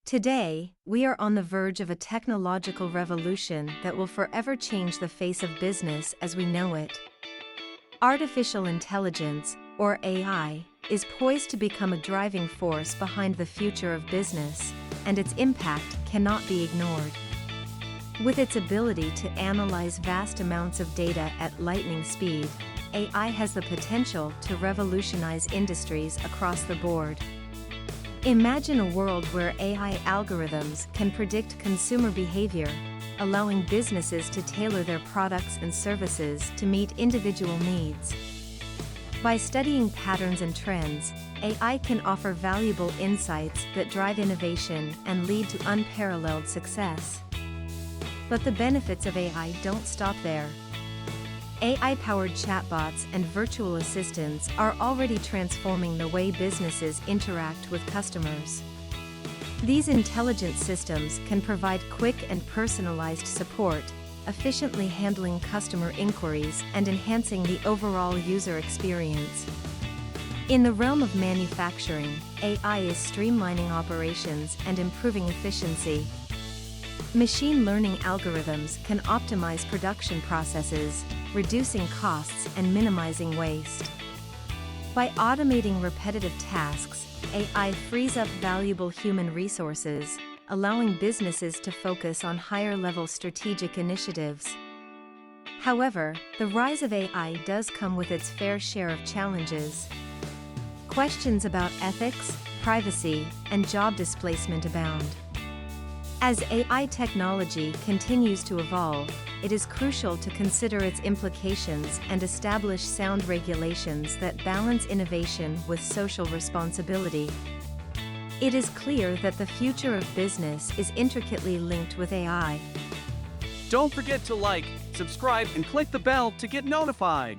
Today, we are on the verge of a technological revolution that will forever change the face of business as we know it. Artificial intelligence, or AI, is poised to become a driving force behind the future of business, and its impact cannot be ignored. With its ability to analyze vast amounts of data at lightning speed, AI has the potential to revolutionize industries across the board. Imagine a world where AI algorithms can predict consumer behavior, allowing businesses to tailor their products and services to meet individual needs. By studying patterns and trends, AI can offer valuable insights that drive innovation and lead to unparalleled success. But the benefits of AI don't stop there. AI-powered chatbots and virtual assistants are already transforming the way businesses interact with customers. These intelligent systems can provide quick and personalized support, efficiently handling customer inquiries and enhancing the overall user experience. In the realm of manufacturing, AI is streamlining operations and improving efficiency. Machine learning algorithms can optimize production processes, reducing costs and minimizing waste. By automating repetitive tasks, AI frees up valuable human resources, allowing businesses to focus on higher-level strategic initiatives. However, the rise of AI does come with its fair share of challenges. Questions about ethics, privacy, and job displacement abound. As AI technology continues to evolve, it is crucial to consider its implications and establish sound regulations that balance innovation with social responsibility. It is clear that the future of business is intricately linked with AI. Don't forget to like, subscribe, and click the bell to get notified.